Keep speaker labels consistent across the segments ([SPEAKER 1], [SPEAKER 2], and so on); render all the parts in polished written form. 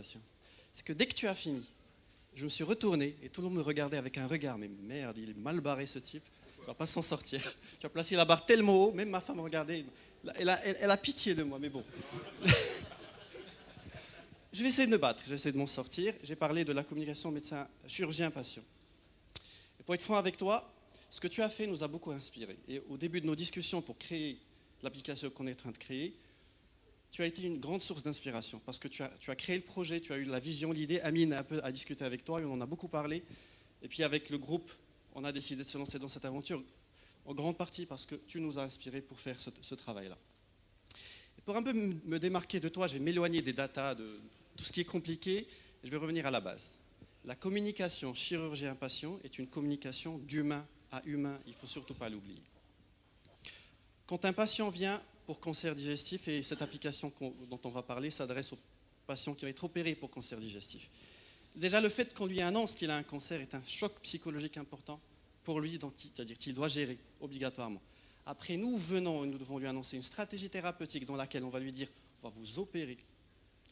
[SPEAKER 1] patient. C'est que dès que tu as fini, je me suis retourné et tout le monde me regardait avec un regard. Mais merde, il est mal barré ce type, il ne va pas s'en sortir. Tu as placé la barre tellement haut, même ma femme me regardait. Elle a pitié de moi, mais bon. Je vais essayer de me battre, je vais essayer de m'en sortir. J'ai parlé de la communication médecin, chirurgien, patient. Et pour être franc avec toi, ce que tu as fait nous a beaucoup inspiré. Et au début de nos discussions pour créer l'application qu'on est en train de créer, tu as été une grande source d'inspiration parce que tu as créé le projet, tu as eu la vision, l'idée. Amine a discuté avec toi et on en a beaucoup parlé. Et puis avec le groupe, on a décidé de se lancer dans cette aventure en grande partie parce que tu nous as inspirés pour faire ce travail-là. Et pour un peu me démarquer de toi, je vais m'éloigner des datas, de tout ce qui est compliqué, et je vais revenir à la base. La communication chirurgien-patient est une communication d'humain à humain, il ne faut surtout pas l'oublier. Quand un patient vient pour cancer digestif, et cette application dont on va parler s'adresse aux patients qui vont être opérés pour cancer digestif. Déjà, le fait qu'on lui annonce qu'il a un cancer est un choc psychologique important pour lui, c'est-à-dire qu'il doit gérer obligatoirement. Après, nous devons lui annoncer une stratégie thérapeutique dans laquelle on va lui dire on va vous opérer,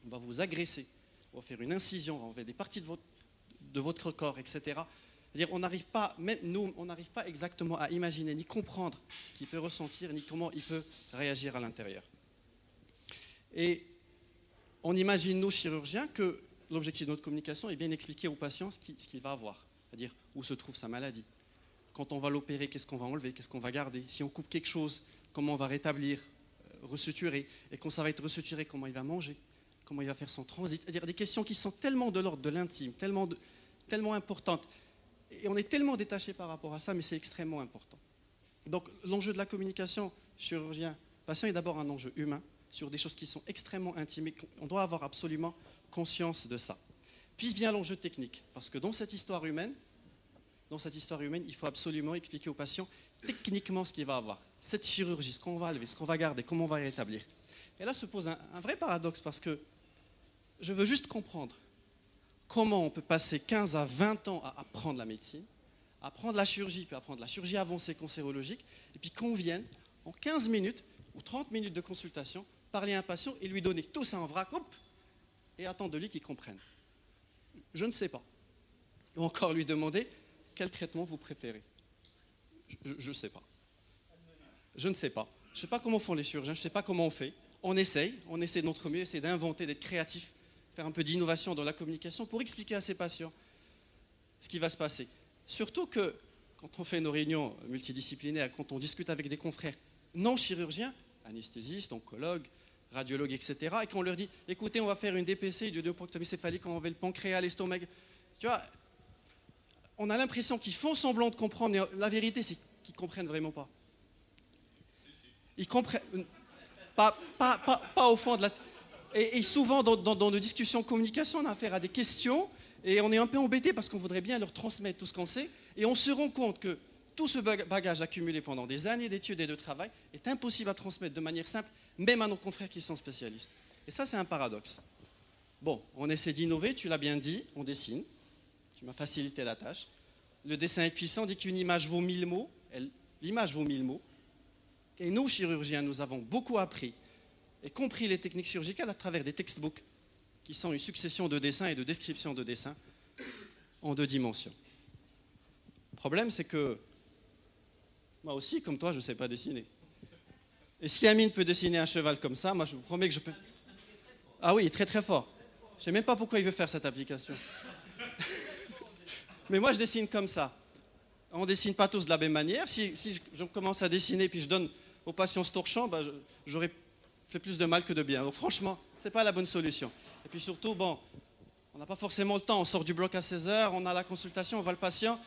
[SPEAKER 1] on va vous agresser, on va faire une incision, on va enlever des parties de votre corps, etc. C'est-à-dire on n'arrive pas, même nous, on n'arrive pas exactement à imaginer ni comprendre ce qu'il peut ressentir, ni comment il peut réagir à l'intérieur. Et on imagine, nous, chirurgiens, que l'objectif de notre communication est bien expliquer au patient ce qu'il va avoir, c'est-à-dire où se trouve sa maladie. Quand on va l'opérer, qu'est-ce qu'on va enlever, qu'est-ce qu'on va garder. Si on coupe quelque chose, comment on va rétablir, resuturer. Et quand ça va être resuturé, comment il va manger, comment il va faire son transit. C'est-à-dire des questions qui sont tellement de l'ordre de l'intime, tellement importantes. Et on est tellement détaché par rapport à ça, mais c'est extrêmement important. Donc l'enjeu de la communication chirurgien-patient est d'abord un enjeu humain, sur des choses qui sont extrêmement intimes, et on doit avoir absolument conscience de ça. Puis vient l'enjeu technique, parce que dans cette histoire humaine, il faut absolument expliquer au patient techniquement ce qu'il va avoir. Cette chirurgie, ce qu'on va enlever, ce qu'on va garder, comment on va rétablir. Et là se pose un vrai paradoxe, parce que je veux juste comprendre comment on peut passer 15 à 20 ans à apprendre la médecine, apprendre la chirurgie, puis apprendre la chirurgie avancée cancérologique, et puis qu'on vienne en 15 minutes ou 30 minutes de consultation, parler à un patient et lui donner tout ça en vrac, hop, et attendre de lui qu'il comprenne. Je ne sais pas. Ou encore lui demander quel traitement vous préférez. Je ne sais pas. Je ne sais pas. Je ne sais pas comment font les chirurgiens, je ne sais pas comment on fait. On essaye de notre mieux, essayer d'inventer, d'être créatif, faire un peu d'innovation dans la communication pour expliquer à ces patients ce qui va se passer. Surtout que quand on fait nos réunions multidisciplinaires, quand on discute avec des confrères non chirurgiens, anesthésistes, oncologues, radiologues, etc., et qu'on leur dit, écoutez, on va faire une DPC, du duodénopectomie céphalique, on va enlever le pancréas, l'estomac, tu vois, on a l'impression qu'ils font semblant de comprendre, mais la vérité, c'est qu'ils ne comprennent vraiment pas. Ils comprennent, pas au fond de la... Et souvent, dans nos discussions communication, on a affaire à des questions, et on est un peu embêté parce qu'on voudrait bien leur transmettre tout ce qu'on sait, et on se rend compte que tout ce bagage accumulé pendant des années d'études et de travail est impossible à transmettre de manière simple, même à nos confrères qui sont spécialistes. Et ça, c'est un paradoxe. Bon, on essaie d'innover, tu l'as bien dit, on dessine. Tu m'as facilité la tâche. Le dessin est puissant, dit qu'une image vaut 1000 mots. L'image vaut 1000 mots. Et nous, chirurgiens, nous avons beaucoup appris et compris les techniques chirurgicales à travers des textbooks qui sont une succession de dessins et de descriptions de dessins en 2 dimensions. Le problème, c'est que moi aussi, comme toi, je ne sais pas dessiner. Et si Amine peut dessiner un cheval comme ça, moi je vous promets que je peux... Ah oui, très très fort. Je ne sais même pas pourquoi il veut faire cette application. Mais moi je dessine comme ça. On ne dessine pas tous de la même manière. Si je commence à dessiner puis je donne aux patients ce torchon, j'aurais fait plus de mal que de bien. Donc franchement, ce n'est pas la bonne solution. Et puis surtout, bon, on n'a pas forcément le temps. On sort du bloc à 16h, on a la consultation, on voit le patient.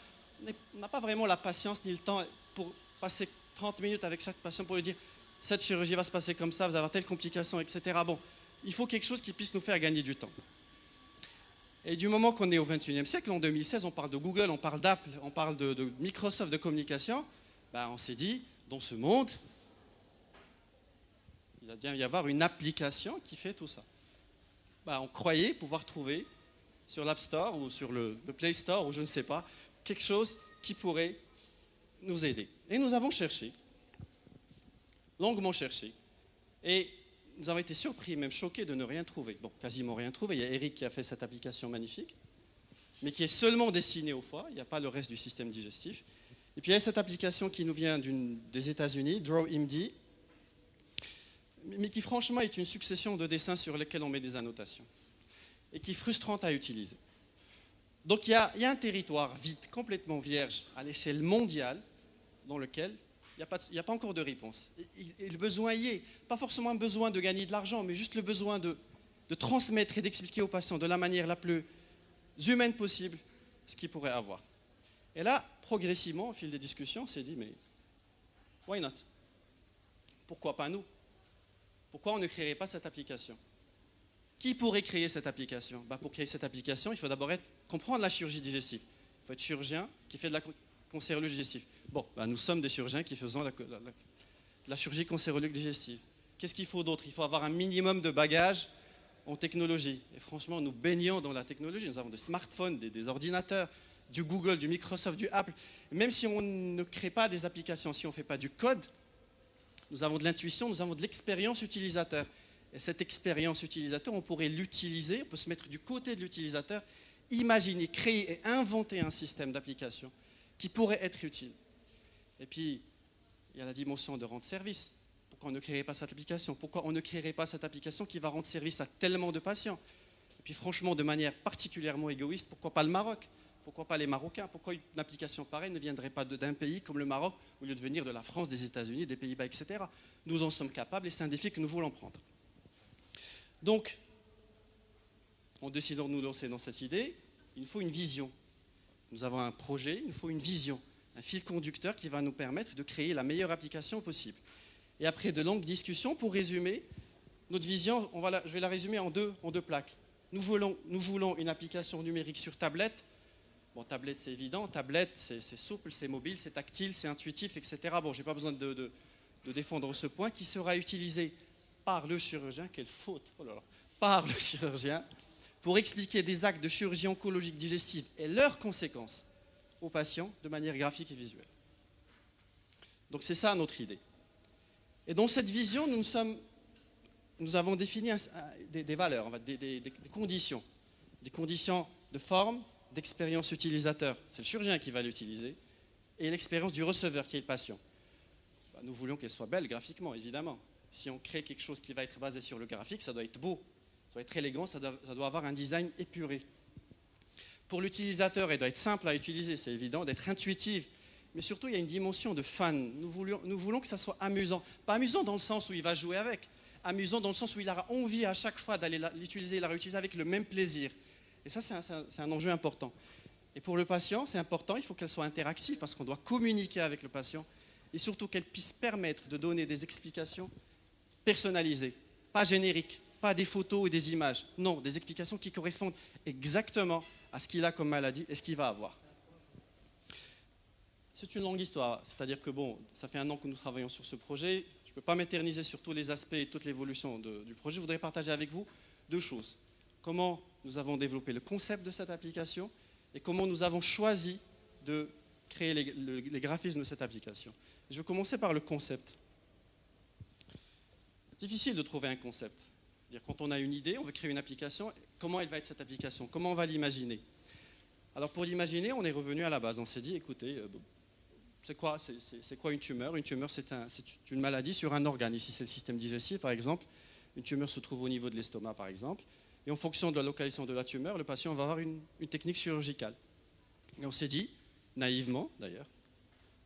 [SPEAKER 1] On n'a pas vraiment la patience ni le temps pour passer 30 minutes avec chaque patient pour lui dire cette chirurgie va se passer comme ça, vous allez avoir telle complication, etc. Bon, il faut quelque chose qui puisse nous faire gagner du temps. Et du moment qu'on est au XXIe siècle, en 2016, on parle de Google, on parle d'Apple, on parle de Microsoft, de communication, on s'est dit, dans ce monde, il va bien y avoir une application qui fait tout ça. On croyait pouvoir trouver sur l'App Store ou sur le Play Store, ou je ne sais pas, quelque chose qui pourrait nous aider. Et nous avons cherché, longuement cherché, et nous avons été surpris, même choqués de ne rien trouver. Bon, quasiment rien trouvé. Il y a Eric qui a fait cette application magnifique, mais qui est seulement destinée au foie. Il n'y a pas le reste du système digestif. Et puis il y a cette application qui nous vient des États-Unis, DrawMD, mais qui franchement est une succession de dessins sur lesquels on met des annotations et qui est frustrante à utiliser. Donc il y a un territoire vide, complètement vierge à l'échelle mondiale dans lequel il n'y a pas encore de réponse. Et le besoin y est. Pas forcément un besoin de gagner de l'argent, mais juste le besoin de transmettre et d'expliquer aux patients de la manière la plus humaine possible ce qu'ils pourraient avoir. Et là, progressivement, au fil des discussions, on s'est dit, mais why not? Pourquoi pas nous? Pourquoi on ne créerait pas cette application? Qui pourrait créer cette application? Pour créer cette application, il faut d'abord comprendre la chirurgie digestive. Il faut être chirurgien qui fait de la cancérologie digestive. Nous sommes des chirurgiens qui faisons la chirurgie cancérologique digestive. Qu'est-ce qu'il faut d'autre? Il faut avoir un minimum de bagages en technologie. Et franchement, nous baignons dans la technologie. Nous avons des smartphones, des ordinateurs, du Google, du Microsoft, du Apple. Même si on ne crée pas des applications, si on ne fait pas du code, nous avons de l'intuition, nous avons de l'expérience utilisateur. Et cette expérience utilisateur, on pourrait l'utiliser, on peut se mettre du côté de l'utilisateur, imaginer, créer et inventer un système d'application qui pourrait être utile. Et puis, il y a la dimension de rendre service. Pourquoi on ne créerait pas cette application? Pourquoi on ne créerait pas cette application qui va rendre service à tellement de patients? Et puis franchement, de manière particulièrement égoïste, pourquoi pas le Maroc? Pourquoi pas les Marocains? Pourquoi une application pareille ne viendrait pas d'un pays comme le Maroc, au lieu de venir de la France, des États-Unis, des Pays-Bas, etc. Nous en sommes capables et c'est un défi que nous voulons prendre. Donc, en décidant de nous lancer dans cette idée, il nous faut une vision. Nous avons un projet, il nous faut une vision, un fil conducteur qui va nous permettre de créer la meilleure application possible. Et après de longues discussions, pour résumer, notre vision, je vais la résumer en deux plaques. Nous voulons une application numérique sur tablette. Bon, tablette, c'est évident. Tablette, c'est souple, c'est mobile, c'est tactile, c'est intuitif, etc. Bon, je n'ai pas besoin de défendre ce point, qui sera utilisé par le chirurgien, quelle faute, par le chirurgien, pour expliquer des actes de chirurgie oncologique digestive et leurs conséquences aux patients de manière graphique et visuelle. Donc c'est ça notre idée. Et dans cette vision, nous avons défini des valeurs, des conditions de forme, d'expérience utilisateur. C'est le chirurgien qui va l'utiliser, et l'expérience du receveur qui est le patient. Nous voulons qu'elle soit belle graphiquement, évidemment. Si on crée quelque chose qui va être basé sur le graphique, ça doit être beau, ça doit être élégant, ça doit avoir un design épuré. Pour l'utilisateur, elle doit être simple à utiliser, c'est évident, d'être intuitive. Mais surtout, il y a une dimension de fan. Nous voulons que ça soit amusant. Pas amusant dans le sens où il va jouer avec, amusant dans le sens où il aura envie à chaque fois d'aller l'utiliser et la réutiliser avec le même plaisir. Et ça, c'est un enjeu important. Et pour le patient, c'est important, il faut qu'elle soit interactive parce qu'on doit communiquer avec le patient et surtout qu'elle puisse permettre de donner des explications personnalisées, pas génériques, pas des photos et des images. Non, des explications qui correspondent exactement à ce qu'il a comme maladie et ce qu'il va avoir. C'est une longue histoire, c'est-à-dire que ça fait 1 an que nous travaillons sur ce projet. Je ne peux pas m'éterniser sur tous les aspects et toute l'évolution du projet. Je voudrais partager avec vous 2 choses. Comment nous avons développé le concept de cette application et comment nous avons choisi de créer les graphismes de cette application. Je vais commencer par le concept. C'est difficile de trouver un concept. C'est-à-dire quand on a une idée, on veut créer une application, comment elle va être cette application? Comment on va l'imaginer? Alors pour l'imaginer, on est revenu à la base. On s'est dit, écoutez, c'est quoi une tumeur? Une tumeur, c'est une maladie sur un organe. Ici, c'est le système digestif, par exemple. Une tumeur se trouve au niveau de l'estomac, par exemple. Et en fonction de la localisation de la tumeur, le patient va avoir une technique chirurgicale. Et on s'est dit, naïvement d'ailleurs,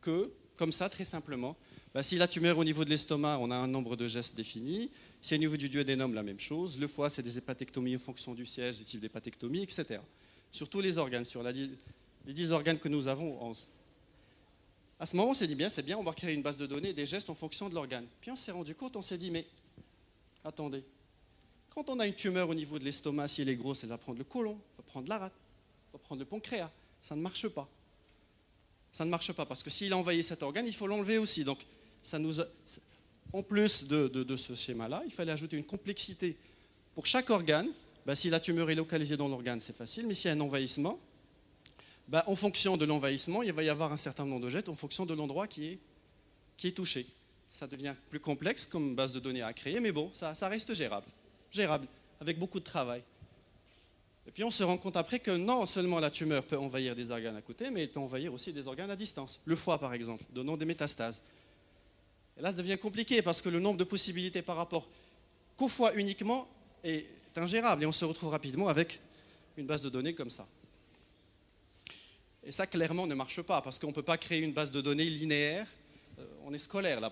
[SPEAKER 1] que, comme ça, très simplement, si la tumeur est au niveau de l'estomac, on a un nombre de gestes définis. Si au niveau du duodénum, la même chose. Le foie, c'est des hépatectomies en fonction du siège, des types d'hépatectomie, etc. Sur tous les organes, sur les 10 organes que nous avons. À ce moment, on s'est dit, c'est bien, on va créer une base de données, des gestes en fonction de l'organe. Puis on s'est rendu compte, on s'est dit, mais attendez, quand on a une tumeur au niveau de l'estomac, si elle est grosse, elle va prendre le côlon, elle va prendre la rate, elle va prendre le pancréas. Ça ne marche pas. Ça ne marche pas, parce que s'il a envahi cet organe, il faut l'enlever aussi. Donc, en plus de ce schéma-là, il fallait ajouter une complexité. Pour chaque organe, si la tumeur est localisée dans l'organe, c'est facile, mais s'il y a un envahissement, en fonction de l'envahissement, il va y avoir un certain nombre de gestes en fonction de l'endroit qui est touché. ça devient plus complexe comme base de données à créer, mais bon, ça reste gérable, avec beaucoup de travail. Et puis on se rend compte après que non seulement la tumeur peut envahir des organes à côté, mais elle peut envahir aussi des organes à distance. Le foie par exemple, donnant des métastases. Et là ça devient compliqué parce que le nombre de possibilités par rapport qu'au foie uniquement est ingérable et on se retrouve rapidement avec une base de données comme ça. Et ça clairement ne marche pas parce qu'on ne peut pas créer une base de données linéaire. On est scolaire là,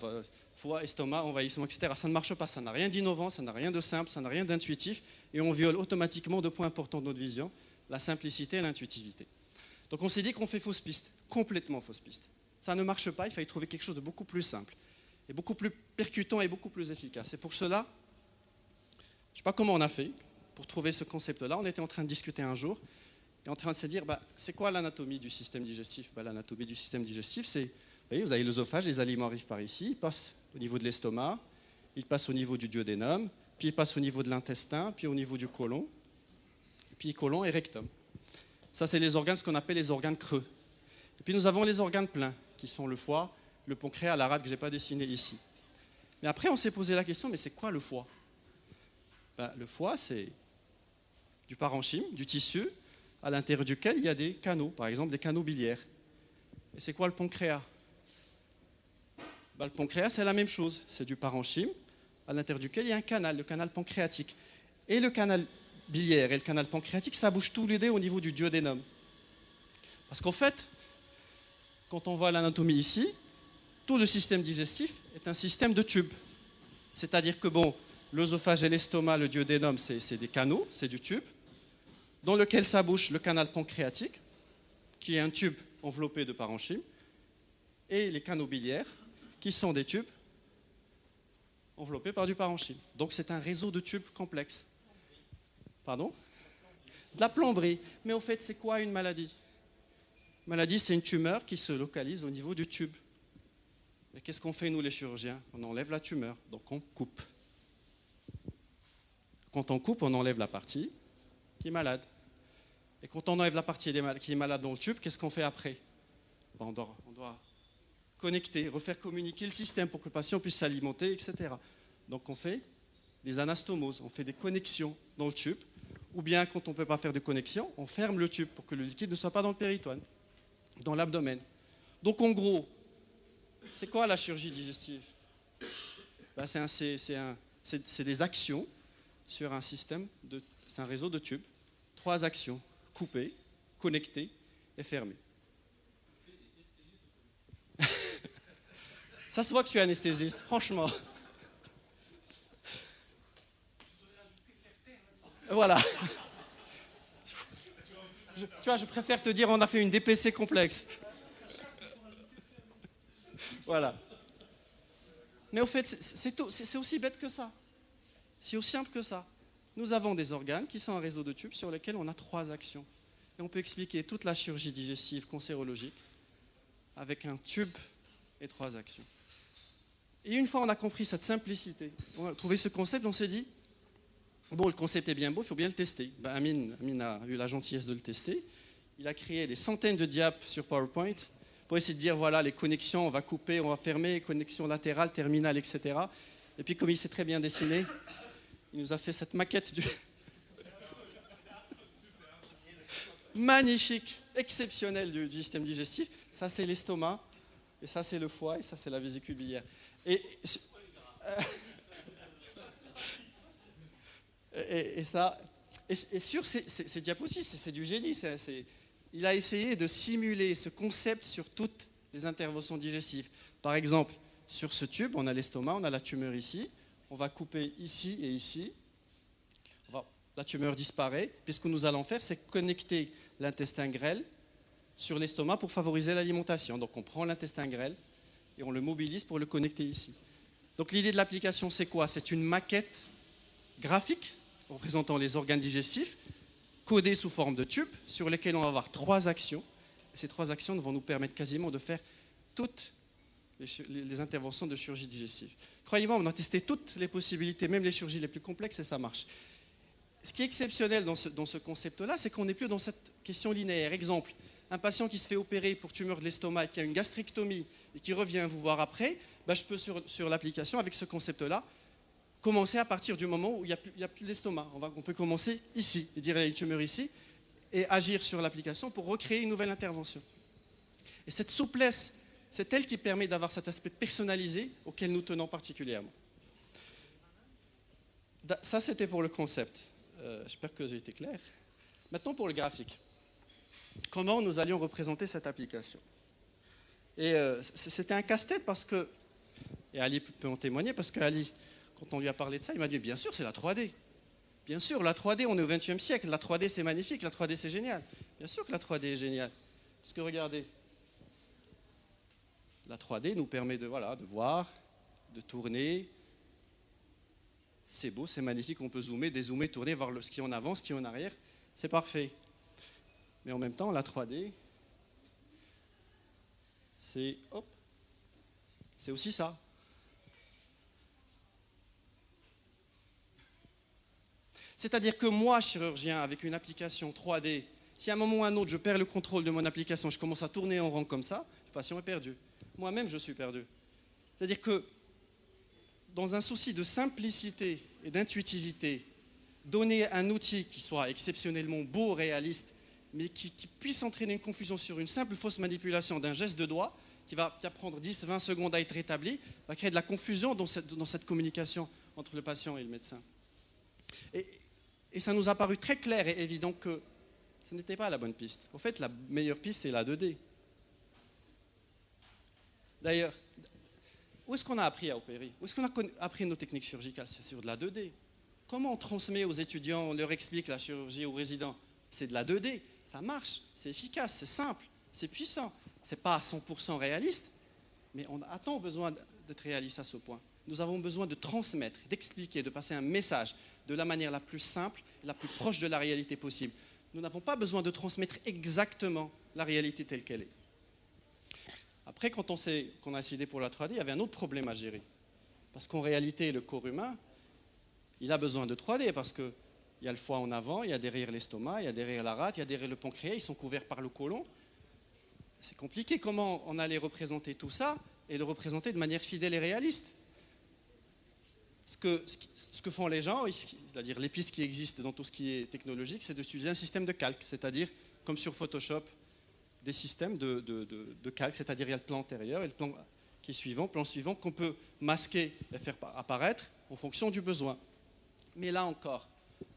[SPEAKER 1] foie, estomac, envahissement, etc. Ça ne marche pas, ça n'a rien d'innovant, ça n'a rien de simple, ça n'a rien d'intuitif et on viole automatiquement deux points importants de notre vision, la simplicité et l'intuitivité. Donc on s'est dit qu'on fait fausse piste, complètement fausse piste. Ça ne marche pas, il fallait trouver quelque chose de beaucoup plus simple et beaucoup plus percutant et beaucoup plus efficace. Et pour cela, je ne sais pas comment on a fait pour trouver ce concept-là. On était en train de discuter un jour et en train de se dire, c'est quoi l'anatomie du système digestif? L'anatomie du système digestif, c'est, vous avez l'œsophage, les aliments arrivent par ici, ils passent au niveau de l'estomac, ils passent au niveau du duodénum, puis ils passent au niveau de l'intestin, puis au niveau du côlon, puis côlon et rectum. Ça, c'est les organes, ce qu'on appelle les organes creux. Et puis nous avons les organes pleins, qui sont le foie, le pancréas, la rate que je n'ai pas dessiné ici. Mais après, on s'est posé la question, mais c'est quoi le foie? Le foie, c'est du parenchyme, du tissu, à l'intérieur duquel il y a des canaux, par exemple des canaux biliaires. Et c'est quoi le pancréas? Le pancréas, c'est la même chose. C'est du parenchyme, à l'intérieur duquel il y a un canal, le canal pancréatique. Et le canal biliaire et le canal pancréatique, ça bouge tous les deux au niveau du duodénum. Parce qu'en fait, quand on voit l'anatomie ici, tout le système digestif est un système de tubes. C'est-à-dire que, l'œsophage et l'estomac, le duodénum, c'est des canaux, c'est du tube, dans lequel ça bouge le canal pancréatique, qui est un tube enveloppé de parenchyme, et les canaux biliaires, qui sont des tubes enveloppés par du parenchyme. Donc c'est un réseau de tubes complexe. Pardon? De la plomberie. Mais au fait, c'est quoi une maladie? Une maladie, c'est une tumeur qui se localise au niveau du tube. Et qu'est-ce qu'on fait, nous, les chirurgiens? On enlève la tumeur, donc on coupe. Quand on coupe, on enlève la partie qui est malade. Et quand on enlève la partie qui est malade dans le tube, qu'est-ce qu'on fait après? On doit connecter, refaire communiquer le système pour que le patient puisse s'alimenter, etc. Donc on fait des anastomoses, on fait des connexions dans le tube, ou bien quand on ne peut pas faire de connexion, on ferme le tube pour que le liquide ne soit pas dans le péritoine, dans l'abdomen. Donc en gros, c'est quoi la chirurgie digestive? C'est des actions sur un système, c'est un réseau de tubes, 3 actions, couper, connecter et fermer. Ça se voit que tu es anesthésiste, franchement. Voilà. Je préfère te dire, on a fait une DPC complexe. Voilà. Mais au fait, c'est aussi bête que ça. C'est aussi simple que ça. Nous avons des organes qui sont un réseau de tubes sur lesquels on a 3 actions. Et on peut expliquer toute la chirurgie digestive cancérologique avec un tube et 3 actions. Et une fois on a compris cette simplicité, on a trouvé ce concept, on s'est dit, le concept est bien beau, il faut bien le tester. Amine a eu la gentillesse de le tester. Il a créé des centaines de diapos sur PowerPoint pour essayer de dire, voilà, les connexions, on va couper, on va fermer, connexions latérales, terminales, etc. Et puis comme il s'est très bien dessiné, il nous a fait cette maquette magnifique, exceptionnelle du système digestif. Ça, c'est l'estomac, et ça, c'est le foie, et ça, c'est la vésicule biliaire. Et sur ces diapositives, c'est du génie. Il a essayé de simuler ce concept sur toutes les interventions digestives. Par exemple, sur ce tube, on a l'estomac, on a la tumeur ici. On va couper ici et ici. La tumeur disparaît. Puis ce que nous allons faire, c'est connecter l'intestin grêle sur l'estomac pour favoriser l'alimentation. Donc on prend l'intestin grêle et on le mobilise pour le connecter ici. Donc l'idée de l'application, c'est quoi? C'est une maquette graphique représentant les organes digestifs, codés sous forme de tubes, sur lesquels on va avoir 3 actions. Et ces 3 actions vont nous permettre quasiment de faire toutes les interventions de chirurgie digestive. Croyez-moi, on a testé toutes les possibilités, même les chirurgies les plus complexes, et ça marche. Ce qui est exceptionnel dans ce concept-là, c'est qu'on n'est plus dans cette question linéaire. Exemple, un patient qui se fait opérer pour tumeur de l'estomac et qui a une gastrectomie et qui revient vous voir après, ben, je peux sur l'application, avec ce concept-là, commencer à partir du moment où il n'y a plus l'estomac. On peut commencer ici, et dire il y a une tumeur ici, et agir sur l'application pour recréer une nouvelle intervention. Et cette souplesse, c'est elle qui permet d'avoir cet aspect personnalisé auquel nous tenons particulièrement. Ça, c'était pour le concept. J'espère que j'ai été clair. Maintenant, pour le graphique. Comment nous allions représenter cette application? Et c'était un casse-tête parce que, et Ali peut en témoigner, parce qu'Ali, quand on lui a parlé de ça, il m'a dit, bien sûr, c'est la 3D. Bien sûr, la 3D, on est au XXe siècle. La 3D, c'est magnifique. La 3D, c'est génial. Bien sûr que la 3D est géniale. Parce que regardez, la 3D nous permet de voir, de tourner. C'est beau, c'est magnifique. On peut zoomer, dézoomer, tourner, voir ce qui est en avant, ce qui est en arrière. C'est parfait. Mais en même temps, la 3D, c'est aussi ça. C'est-à-dire que moi, chirurgien, avec une application 3D, si à un moment ou à un autre, je perds le contrôle de mon application, je commence à tourner en rond comme ça, le patient est perdu. Moi-même, je suis perdu. C'est-à-dire que, dans un souci de simplicité et d'intuitivité, donner un outil qui soit exceptionnellement beau, réaliste, mais qui puisse entraîner une confusion sur une simple fausse manipulation d'un geste de doigt, qui va prendre 10-20 secondes à être établi, va créer de la confusion dans cette communication entre le patient et le médecin. Et ça nous a paru très clair et évident que ce n'était pas la bonne piste. En fait, la meilleure piste, c'est la 2D. D'ailleurs, où est-ce qu'on a appris à opérer? Où est-ce qu'on a appris nos techniques chirurgicales? C'est sur de la 2D. Comment on transmet aux étudiants, on leur explique la chirurgie aux résidents? C'est de la 2D. Ça marche, c'est efficace, c'est simple, c'est puissant. Ce n'est pas à 100% réaliste, mais on a tant besoin d'être réaliste à ce point. Nous avons besoin de transmettre, d'expliquer, de passer un message de la manière la plus simple, la plus proche de la réalité possible. Nous n'avons pas besoin de transmettre exactement la réalité telle qu'elle est. Après, quand qu'on a décidé pour la 3D, il y avait un autre problème à gérer. Parce qu'en réalité, le corps humain, il a besoin de 3D parce qu'il y a le foie en avant, il y a derrière l'estomac, il y a derrière la rate, il y a derrière le pancréas, ils sont couverts par le côlon. C'est compliqué comment on allait représenter tout ça et le représenter de manière fidèle et réaliste. Ce que font les gens, c'est-à-dire les pistes qui existent dans tout ce qui est technologique, c'est d'utiliser un système de calque, c'est-à-dire comme sur Photoshop, des systèmes de calque, c'est-à-dire il y a le plan antérieur et le plan qui est suivant, plan suivant qu'on peut masquer et faire apparaître en fonction du besoin. Mais là encore,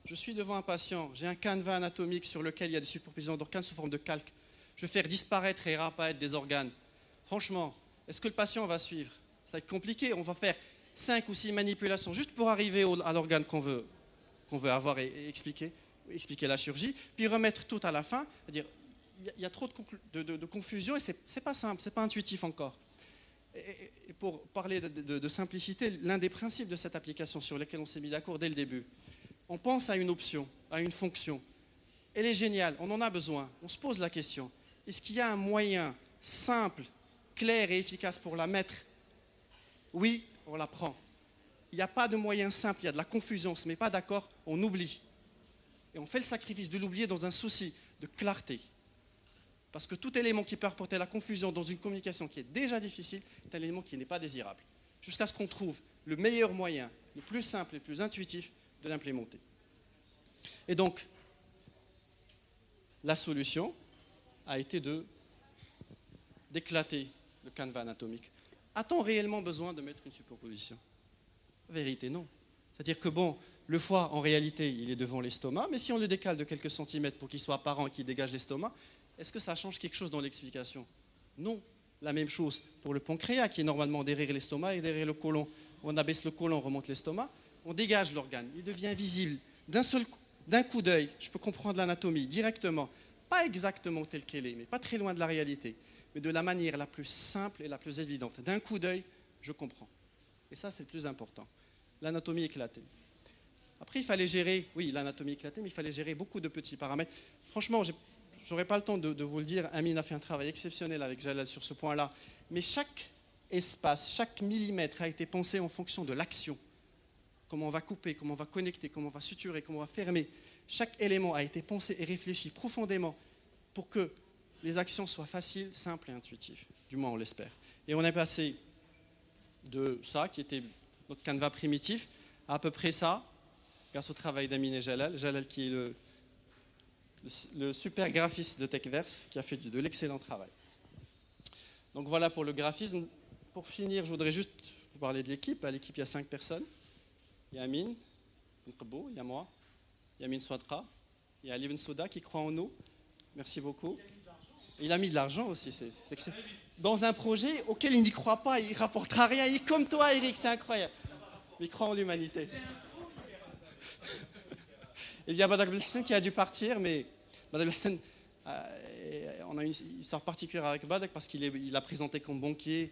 [SPEAKER 1] je suis devant un patient, j'ai un canevas anatomique sur lequel il y a des superpositions d'organes sous forme de calque. Je vais faire disparaître et réapparaître des organes. Franchement, est-ce que le patient va suivre? Ça va être compliqué, on va faire 5 ou 6 manipulations juste pour arriver à l'organe qu'on veut avoir et expliquer la chirurgie, puis remettre tout à la fin. C'est-à-dire, il y a trop de confusion et c'est pas simple, c'est pas intuitif encore. Et pour parler de simplicité, l'un des principes de cette application sur lequel on s'est mis d'accord dès le début, on pense à une option, à une fonction. Elle est géniale, on en a besoin. On se pose la question, est-ce qu'il y a un moyen simple, clair et efficace pour la mettre? Oui, on la prend. Il n'y a pas de moyen simple, il y a de la confusion, on ne se met pas d'accord, on oublie. Et on fait le sacrifice de l'oublier dans un souci de clarté. Parce que tout élément qui peut apporter la confusion dans une communication qui est déjà difficile est un élément qui n'est pas désirable. Jusqu'à ce qu'on trouve le meilleur moyen, le plus simple et le plus intuitif de l'implémenter. Et donc, la solution a été d'éclater le canevas anatomique. A-t-on réellement besoin de mettre une superposition? En vérité, non. C'est-à-dire que le foie, en réalité, il est devant l'estomac, mais si on le décale de quelques centimètres pour qu'il soit apparent et qu'il dégage l'estomac, est-ce que ça change quelque chose dans l'explication? Non. La même chose pour le pancréas, qui est normalement derrière l'estomac et derrière le côlon. On abaisse le côlon, on remonte l'estomac, on dégage l'organe. Il devient visible d'un coup d'œil. Je peux comprendre l'anatomie directement. Pas exactement telle qu'elle est, mais pas très loin de la réalité. Mais de la manière la plus simple et la plus évidente. D'un coup d'œil, je comprends. Et ça, c'est le plus important. L'anatomie éclatée. Après, il fallait gérer, oui, l'anatomie éclatée, mais il fallait gérer beaucoup de petits paramètres. Franchement, je n'aurais pas le temps de vous le dire. Amine a fait un travail exceptionnel avec Jalal sur ce point-là. Mais chaque espace, chaque millimètre a été pensé en fonction de l'action. Comment on va couper, comment on va connecter, comment on va suturer, comment on va fermer. Chaque élément a été pensé et réfléchi profondément pour que les actions soient faciles, simples et intuitives. Du moins, on l'espère. Et on est passé de ça, qui était notre canevas primitif, à peu près ça, grâce au travail d'Amine et Jalal. Jalal qui est le super graphiste de Techverse, qui a fait de l'excellent travail. Donc voilà pour le graphisme. Pour finir, je voudrais juste vous parler de l'équipe. À l'équipe, il y a 5 personnes. Il y a Amine, il y a moi, il y a Amine Swadra, il y a Ali Ben Souda qui croit en nous. Merci beaucoup. Il a mis de l'argent aussi. Dans un projet auquel il n'y croit pas, il ne rapportera rien. Il est comme toi, Eric, c'est incroyable. Il croit en l'humanité. Il y a Badak Belhassan qui a dû partir, mais Badak Belhassan, on a une histoire particulière avec Badak parce qu'il a présenté comme banquier,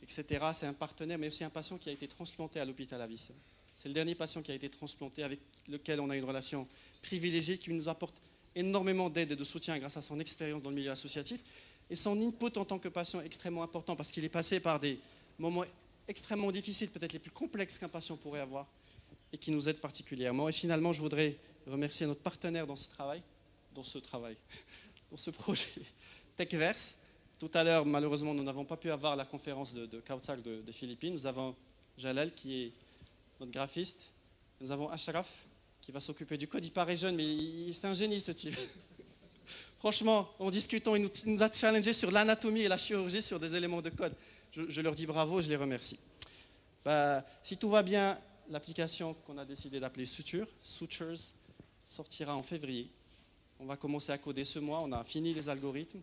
[SPEAKER 1] etc. C'est un partenaire, mais aussi un patient qui a été transplanté à l'hôpital Avicenne. C'est le dernier patient qui a été transplanté avec lequel on a une relation privilégiée qui nous apporte énormément d'aide et de soutien grâce à son expérience dans le milieu associatif et son input en tant que patient extrêmement important parce qu'il est passé par des moments extrêmement difficiles, peut-être les plus complexes qu'un patient pourrait avoir et qui nous aide particulièrement. Et finalement, je voudrais remercier notre partenaire dans ce projet, Techverse. Tout à l'heure, malheureusement, nous n'avons pas pu avoir la conférence de Kautzak des Philippines. Nous avons Jalal qui est notre graphiste. Nous avons Ashraf qui va s'occuper du code. Il paraît jeune, mais c'est un génie ce type. Franchement, en discutant, il nous a challengé sur l'anatomie et la chirurgie sur des éléments de code. Je leur dis bravo, je les remercie. Si tout va bien, l'application qu'on a décidé d'appeler Sutures, sortira en février. On va commencer à coder ce mois. On a fini les algorithmes.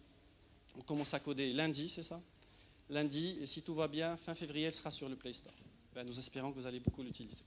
[SPEAKER 1] On commence à coder lundi, c'est ça? Lundi, et si tout va bien, fin février, elle sera sur le Play Store. Nous espérons que vous allez beaucoup l'utiliser.